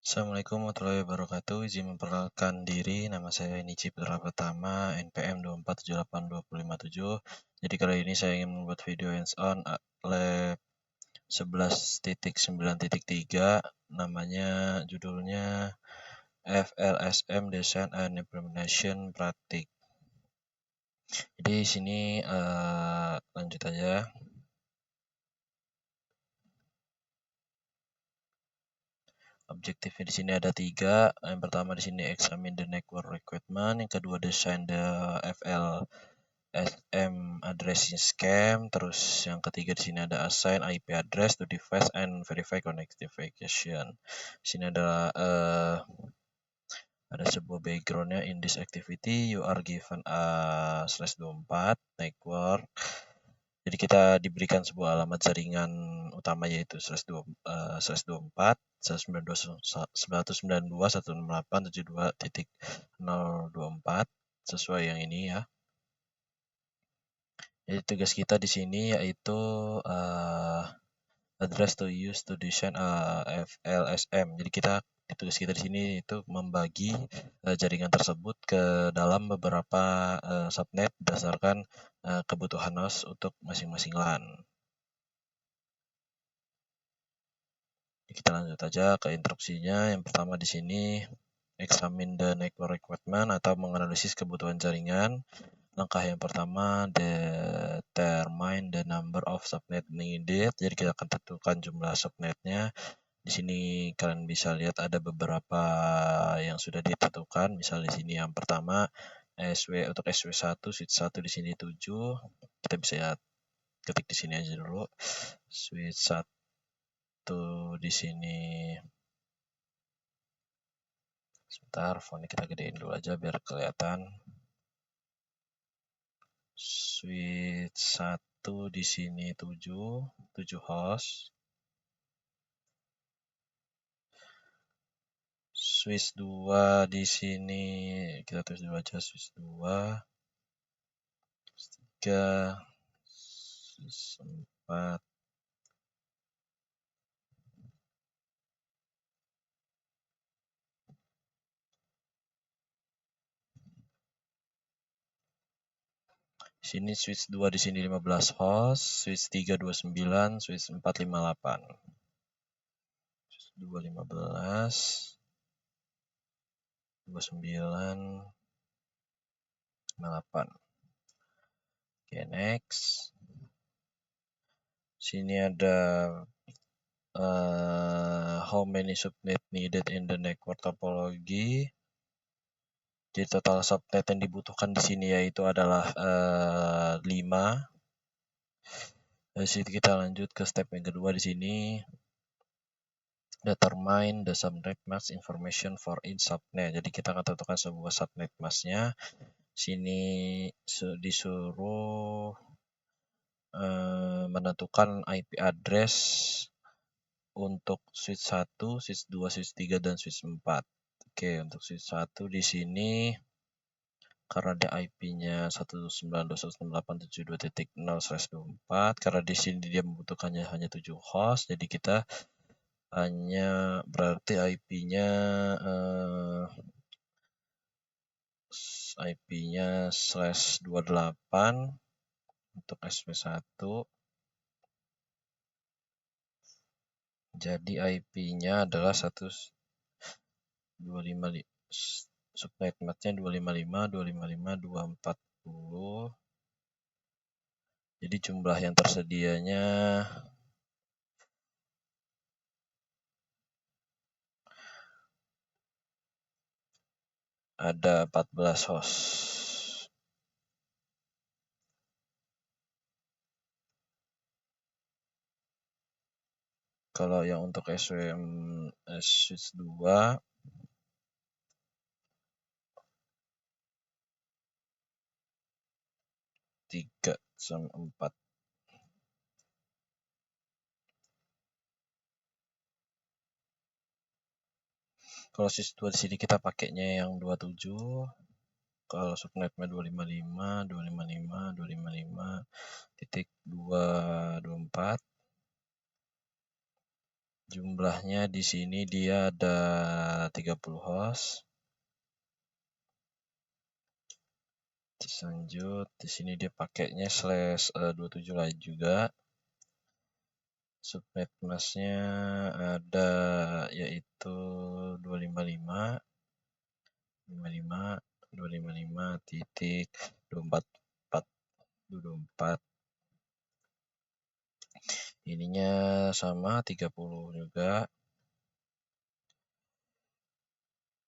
Assalamualaikum warahmatullahi wabarakatuh. Izin memperkenalkan diri, nama saya Nici Putra Pertama, NPM 2478257. Jadi kali ini saya ingin membuat video hands-on lab 11.9.3, namanya judulnya FLSM Design and Implementation Praktik. Jadi di sini lanjut aja. Objektifnya di sini ada 3. Yang pertama di sini examine the network requirement, yang kedua design the FLSM addressing scheme, terus yang ketiga di sini ada assign IP address to device and verify connectivication. Di sini ada sebuah backgroundnya. In this activity you are given a /24 network. Jadi kita diberikan sebuah alamat jaringan utama yaitu /24 192.168.024 sesuai yang ini ya. Jadi tugas kita di sini yaitu address to use to design FLSM. Jadi tugas kita di sini itu membagi jaringan tersebut ke dalam beberapa subnet berdasarkan kebutuhan host untuk masing-masing LAN. Kita lanjut aja ke instruksinya. Yang pertama di sini examine the network requirement atau menganalisis kebutuhan jaringan. Langkah yang pertama determine the number of subnet needed. Jadi kita akan tentukan jumlah subnetnya. Di sini kalian bisa lihat ada beberapa yang sudah ditentukan. Misal di sini yang pertama untuk SW1 switch 1 di sini 7. Kita bisa ketik di sini aja dulu. Switch 1 di sini. Sebentar, fontnya kita gedein dulu aja biar kelihatan. Switch 1 di sini 7 host. Switch 2 di sini kita tulis dulu aja switch 2. Switch 3, switch 4. Sini switch 2 di sini 15 host, switch 3 29, switch 4 58. Switch 2 15, 29, 58. Oke, next. Sini ada how many subnet needed in the network topology. Jadi total subnet yang dibutuhkan di sini yaitu adalah 5. Dari situ kita lanjut ke step yang kedua di sini. Determine the subnet mask information for each subnet. Jadi kita akan tentukan sebuah subnet masknya. Sini disuruh menentukan IP address untuk switch 1, switch 2, switch 3 dan switch 4. Oke, untuk switch 1 di sini karena ada IP-nya 192.168.72.0/24, karena di sini dia membutuhkannya hanya 7 host, jadi kita hanya berarti IP-nya /28 untuk SW1. Jadi IP-nya adalah 125, subnet masknya 255.255.240. Jadi jumlah yang tersedianya ada 14 host. Kalau yang untuk switch 2 3 sama 4. Kalau switch 2 di sini kita pakainya yang 27. Kalau subnetnya 255.255.255.224. Jumlahnya di sini dia ada 30 host. Terus lanjut, di sini dia pakainya /27 lagi juga. Subnet masknya ada yaitu 255 titik 244 ininya sama 30 juga.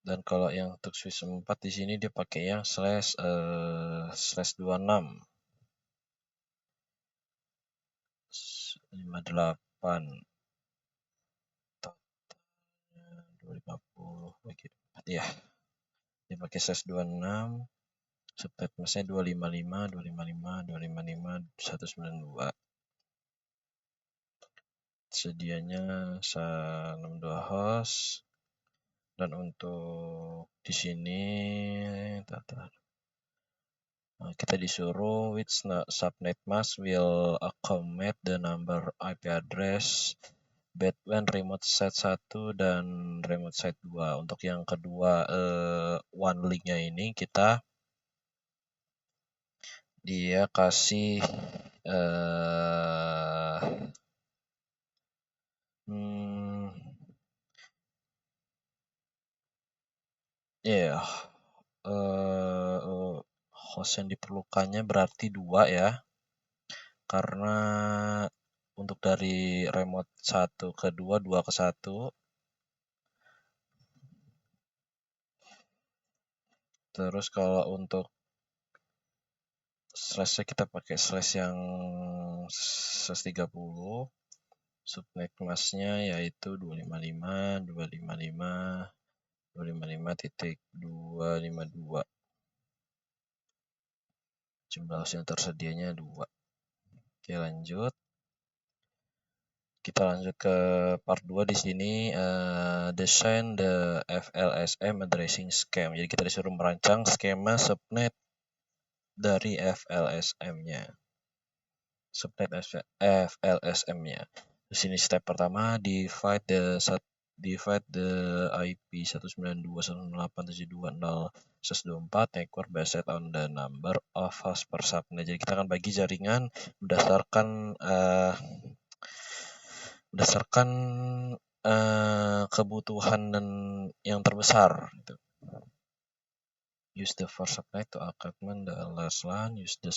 Dan kalau yang untuk switch 4 di sini dia pakai yang /26 58 250 ya, dia pakai /26, subnet masknya 255 192. Sedianya 62 host. Dan untuk di sini kita disuruh which subnet mask will accommodate the number IP address between remote site 1 dan remote site 2. Untuk yang kedua one link-nya ini dia kasih host yang diperlukannya berarti 2 ya. Karena untuk dari remote 1 ke 2, 2 ke 1. Terus kalau untuk slashnya kita pakai slash yang /30. Subnet masknya yaitu 255 jumlah host yang tersedianya 2. Oke, lanjut. Kita lanjut ke part 2 di sini, design the FLSM addressing scheme. Jadi kita disuruh merancang skema subnet dari FLSM-nya. Subnet FLSM-nya. Di sini step pertama, divide the IP 192.168.72.0/24 network based on the number of host per subnet. Jadi kita akan bagi jaringan berdasarkan kebutuhan dan yang terbesar gitu. Use the first subnet to accommodate the last LAN, use the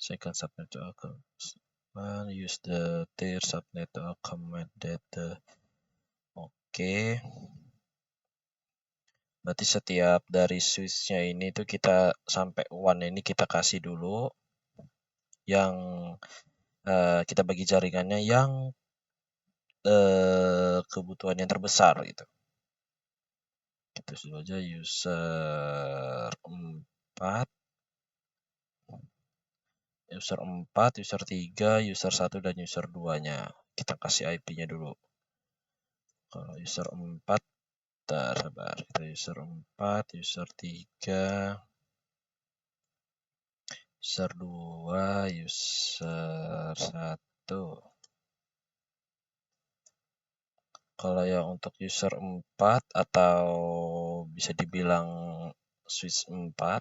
second subnet to accommodate LAN, use the third subnet to accommodate the Oke. Berarti setiap dari switch-nya ini tuh kita sampai one ini kita kasih dulu yang kita bagi jaringannya yang kebutuhan yang terbesar gitu. Kita sudah aja user 4, user 3, user 1 dan user 2-nya. Kita kasih IP-nya dulu. Kalau user 4, sabar. Kita user 4, user 3, user 2, user 1. Kalau yang untuk user 4 atau bisa dibilang switch 4,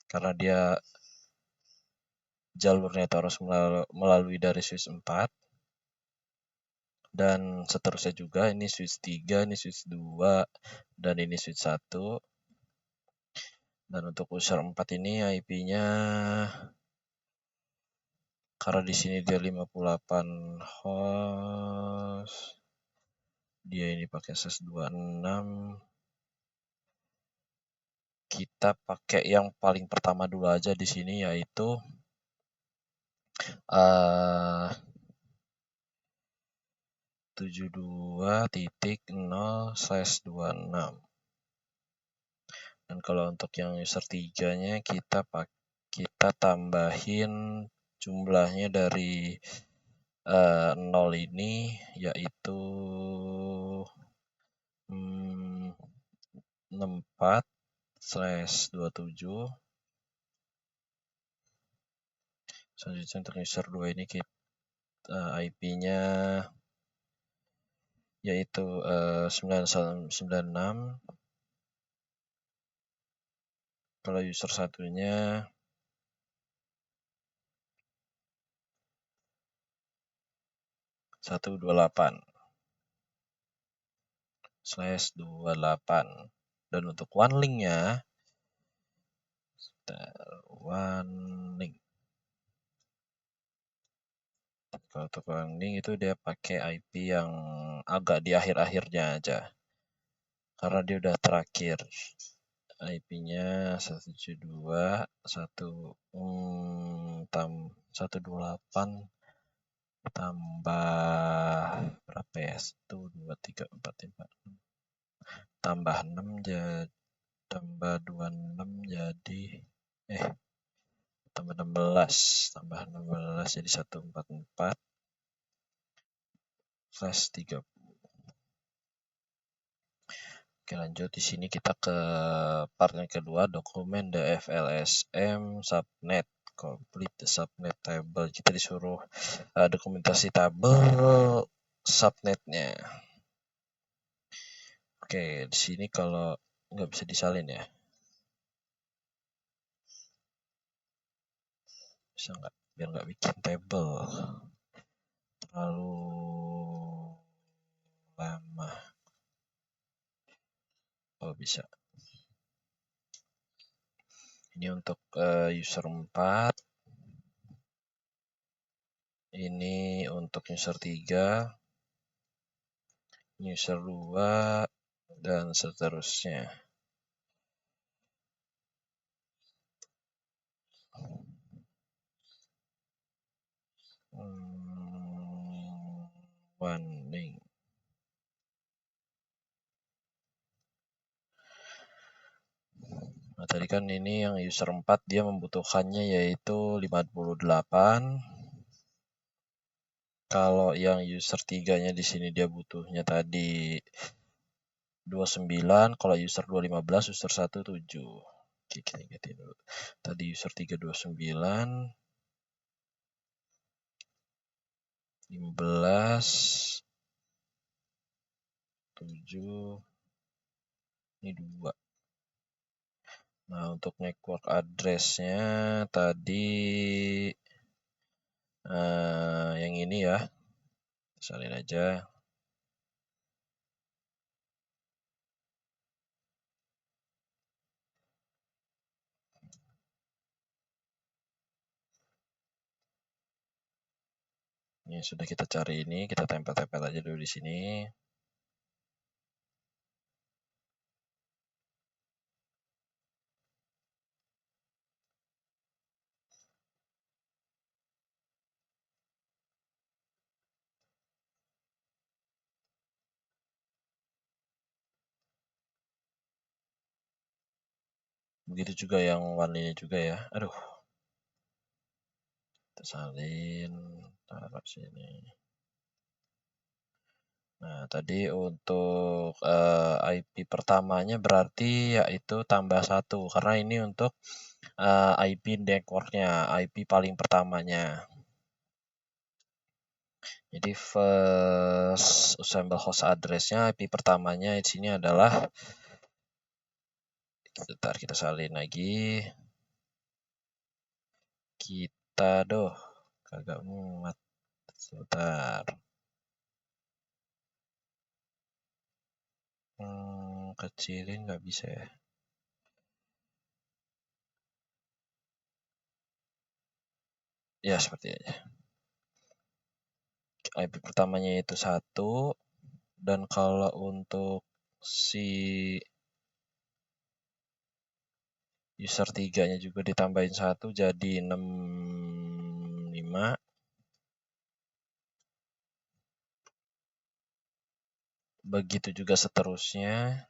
karena dia jalurnya itu harus melalui dari switch 4. Dan seterusnya juga, ini switch 3, ini switch 2, dan ini switch 1. Dan untuk user 4 ini IP-nya, karena di sini dia 58 host, dia ini pakai /26. Kita pakai yang paling pertama dulu aja di sini, yaitu 72.0/26. Dan kalau untuk yang user 3-nya kita tambahin jumlahnya dari 0 ini, yaitu 64/27. Selanjutnya untuk user 2 ini IP-nya yaitu 996. Kalau user satunya 128/28. Dan untuk one linknya, one link. Kalau untuk one link itu dia pakai IP yang agak di akhir-akhirnya aja, karena dia udah terakhir. IP-nya 128 tambah berapa ya? 1 2 3 4 5 tambah 6 jadi tambah 26 jadi tambah 16 jadi 144/30. Oke, lanjut. Di sini kita ke part yang kedua, dokumen DFLSM subnet, complete the subnet table. Kita disuruh dokumentasi tabel subnetnya. Oke, di sini kalau nggak bisa disalin ya, bisa nggak? Biar nggak bikin table terlalu lama. Oh, bisa. Ini untuk user 4. Ini untuk user 3, user 2, dan seterusnya. One link. Nah, tadi kan ini yang user 4 dia membutuhkannya yaitu 58. Kalau yang user 3-nya di sini dia butuhnya tadi 29, kalau user 2 15, user 1 7. Oke, kita ingetin dulu. Tadi user 3 29, 15, 7, ini 2. Nah, untuk network address-nya tadi yang ini ya, salin aja. Ini sudah kita cari, ini kita tempel-tempel aja dulu di sini. Begitu juga yang warnanya juga ya. Aduh. Kita salin, taruh sini. Nah, tadi untuk IP pertamanya berarti yaitu tambah 1, karena ini untuk IP networknya, IP paling pertamanya. Jadi first assemble host address-nya, IP pertamanya di sini adalah, sebentar kita salin lagi. Kita kagak muat. Sebentar. Kecilin nggak bisa ya. Ya, seperti aja. IP pertamanya itu 1, dan kalau untuk si user 3-nya juga ditambahin 1 jadi 65. Begitu juga seterusnya.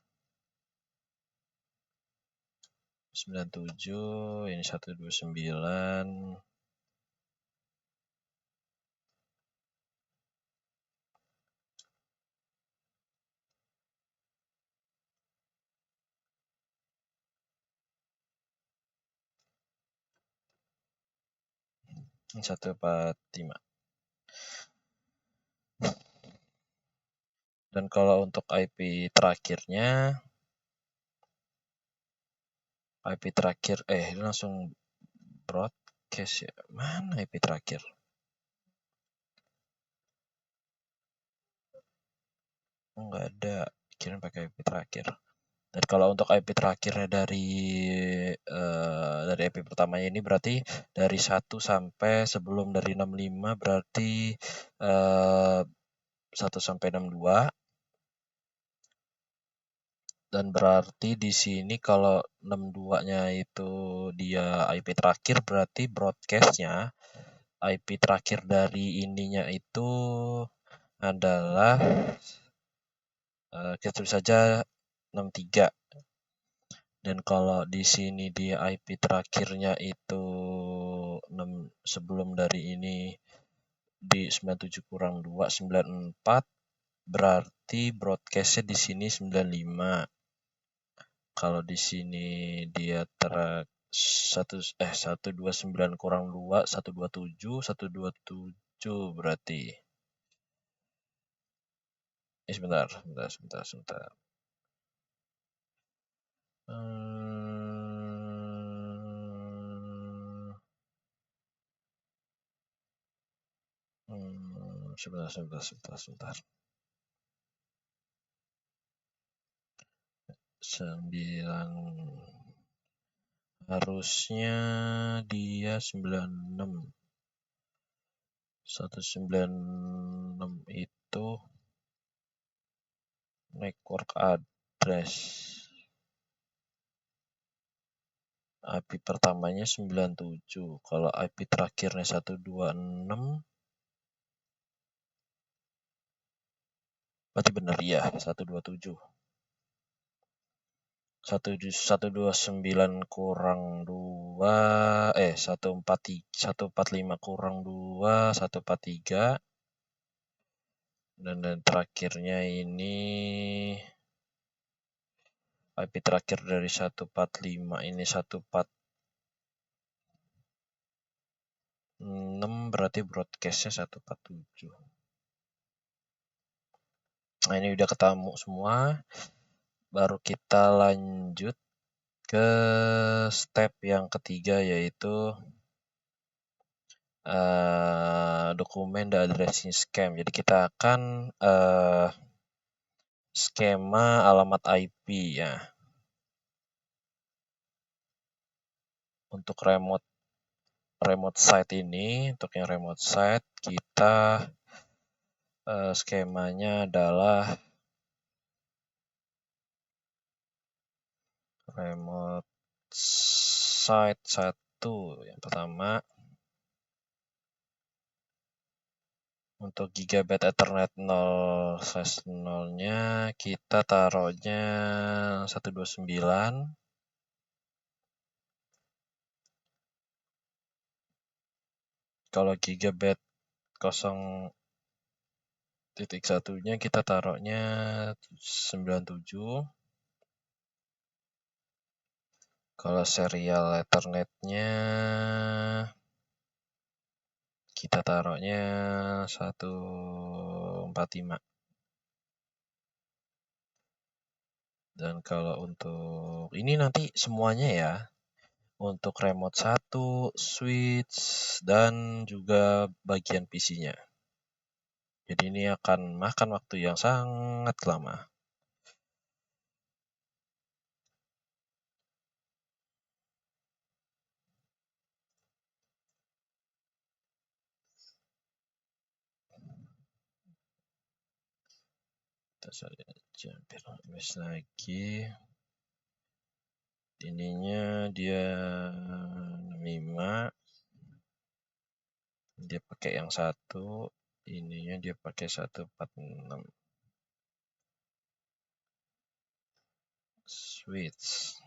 97, ini 129. Ini 145. Dan kalau untuk IP terakhirnya, ini langsung broadcast ya. Mana IP terakhir? Nggak ada. Kira pakai IP terakhir. Dan kalau untuk IP terakhirnya dari IP pertamanya ini berarti dari 1 sampai sebelum dari 65 berarti 1 sampai 62. Dan berarti di sini kalau 62-nya itu dia IP terakhir, berarti broadcast-nya IP terakhir dari ininya itu adalah kita tulis saja 63. Dan kalau di sini dia IP terakhirnya itu sebelum dari ini di 97 kurang 2 94, berarti broadcast-nya di sini 95. Kalau di sini dia 129 kurang 2 127 berarti. Sebentar. Sebentar. 9 harusnya dia 96. 196 itu network address. IP pertamanya 97. Kalau IP terakhirnya 126, berarti benar ya 127. 129 kurang 2 145 kurang 2 143. Dan terakhirnya ini IP terakhir dari 145 ini 146, berarti broadcastnya 147. Nah, ini udah ketemu semua. Baru kita lanjut ke step yang ketiga, yaitu dokumen the addressing scheme. Jadi kita akan skema alamat IP ya. Untuk remote site ini, untuk yang remote site kita skemanya adalah remote site 1 yang pertama. Untuk gigabit Ethernet 0/0-nya kita taruhnya 129. Kalau gigabit 0.1-nya kita taruhnya 97. Kalau serial Ethernet-nya kita taruhnya 145. Dan kalau untuk ini nanti semuanya ya, untuk remote 1, switch, dan juga bagian PC-nya. Jadi ini akan makan waktu yang sangat lama. Kita lihat lagi. Ininya dia 65. Dia pakai yang 1. Ininya dia pakai 146. Switch.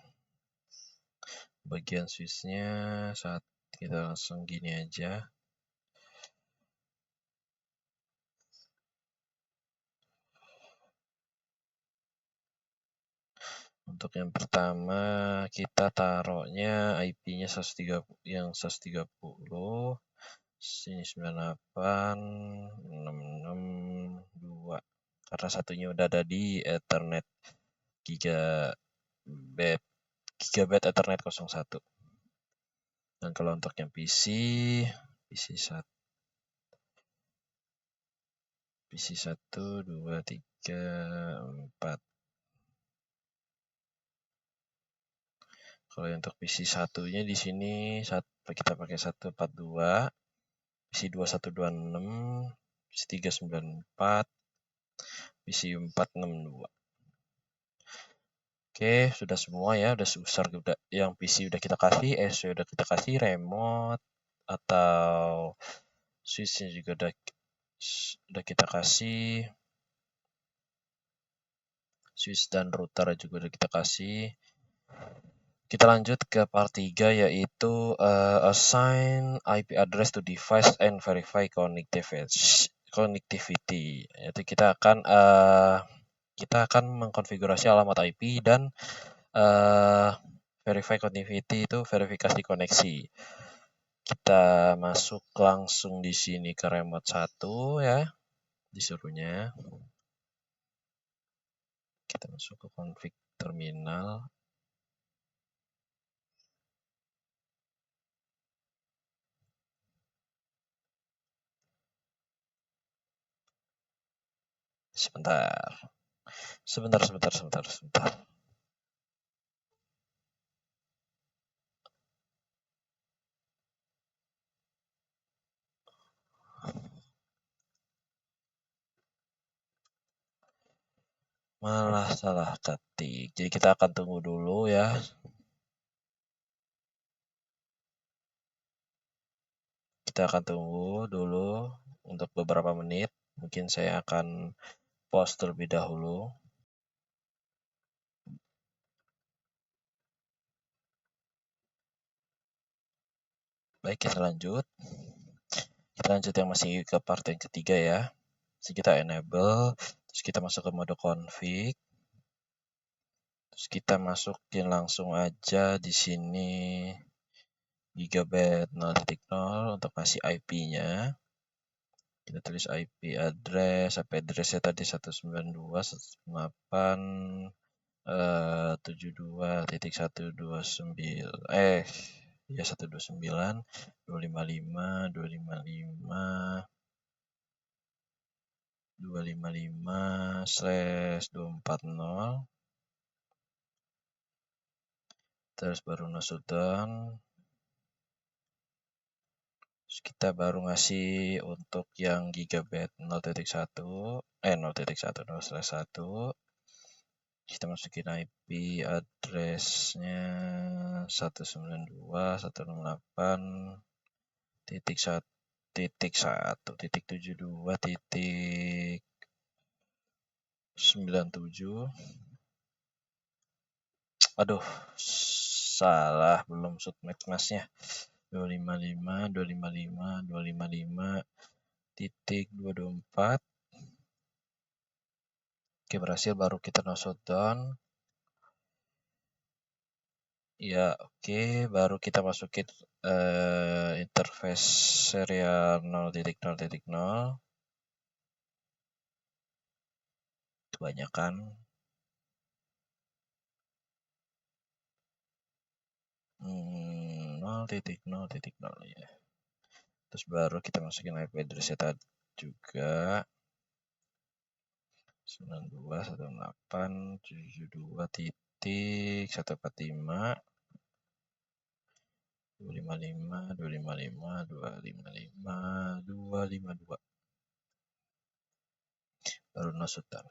Bagian switchnya kita langsung gini aja. Untuk yang pertama kita taruhnya IP-nya 130, sini 98 662. karena satunya udah ada di Ethernet gigabit Ethernet 01. Dan kalau untuk yang PC 1, 2, 3, 4. Kalau untuk PC satunya di sini kita pakai 142, PC 2126, PC 394, PC 462. Oke, sudah semua ya, udah susah udah yang PC udah kita kasih, udah kita kasih, remote atau switchnya juga udah kita kasih, switch dan router juga udah kita kasih. Kita lanjut ke part 3 yaitu assign IP address to device and verify connectivity. Yaitu kita akan mengkonfigurasi alamat IP dan verify connectivity itu verifikasi koneksi. Kita masuk langsung di sini ke remote 1 ya, disuruhnya. Kita masuk ke config terminal. Sebentar. Malah salah ketik. Jadi kita akan tunggu dulu ya. Kita akan tunggu dulu untuk beberapa menit. Mungkin saya akan pause terlebih dahulu. Baik, kita lanjut. Kita lanjut yang masih ke part yang ketiga ya. Jadi kita enable, terus kita masuk ke mode config. Terus kita masukin langsung aja di sini gigabit 0.0 untuk kasih IP-nya. Kita tulis IP address-nya tadi 192.168.72.129 ya 129.255.255/240, terus baru no shutdown. Terus kita baru ngasih untuk yang gigabit 0.1, kita masukin IP address-nya 192.168.72.97. Aduh, salah, belum subnet masnya. 255.255.255.224. Oke, berhasil, baru kita no shutdown. Ya, oke, baru kita masukin interface serial 0.0.0. Kebanyakan. 0.0.0 ya. Terus baru kita masukin IP address-nya tadi juga 92.168.72.155.255.255.255.252. Baru no shutdown.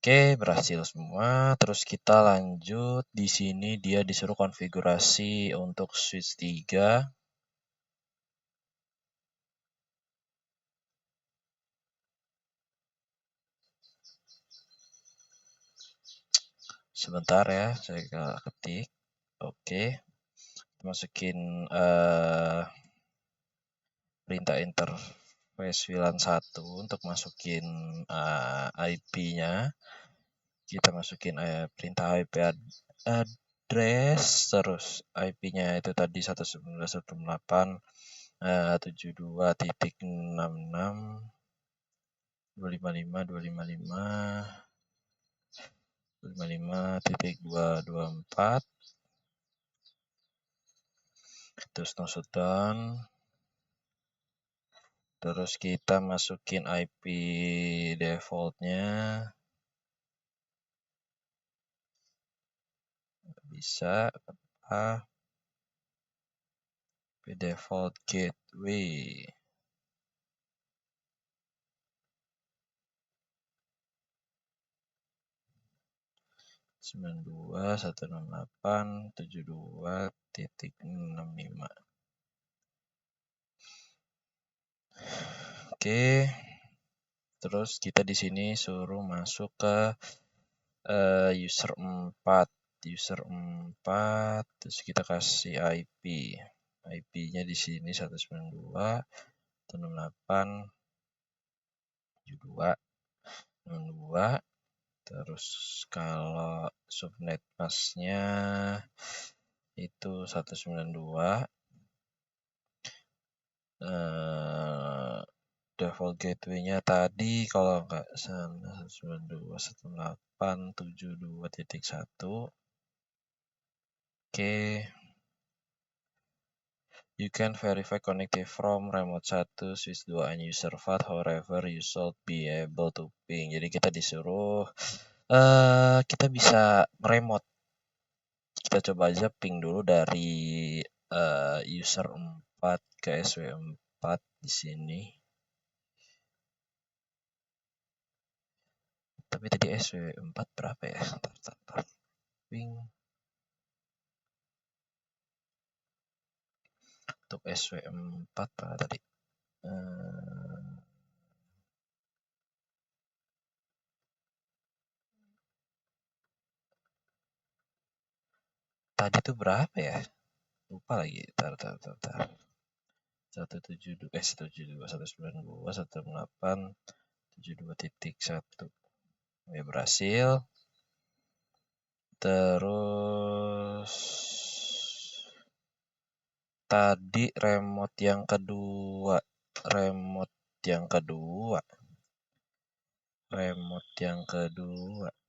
Oke, berhasil semua. Terus kita lanjut. Di sini dia disuruh konfigurasi untuk switch 3. Sebentar ya, saya ketik. Oke. Masukin perintah interface VLAN 1 untuk masukin IP-nya. Kita masukin perintah IP address, terus IP-nya itu tadi 192.168.72.66. 255.255.224 terus no shutdown. Terus kita masukin IP defaultnya, bisa IP default gateway 92.168.72.65. Oke. Terus kita di sini suruh masuk ke user 4. Terus kita kasih IP. IP-nya di sini 192.168.72.62. Terus kalau subnet masknya itu 192. Default gateway-nya tadi kalau nggak salah 192.168.72.1. Oke. You can verify connected from remote 1, switch 2, and user VAT. However, you should be able to ping. Jadi kita disuruh kita bisa remote. Kita coba aja ping dulu dari user 4 ke SW4 di sini. Tapi tadi SW4 berapa ya? Bentar. Ping. Untuk SW4 berapa tadi? Tadi tuh berapa ya? Lupa lagi. Bentar. 172.168.72.1. Ya berhasil. Terus tadi remote yang kedua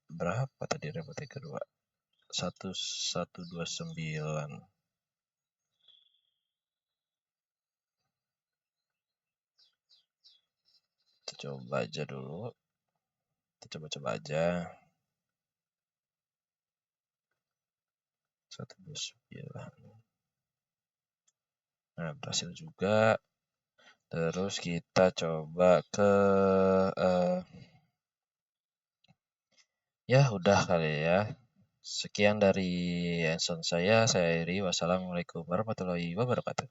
berapa tadi remote yang kedua? 1129. Kita coba aja dulu. Kita coba aja. 129. Nah, berhasil juga. Terus kita coba ke ya udah kali ya. Sekian dari Enson saya akhiri. Wassalamualaikum warahmatullahi wabarakatuh.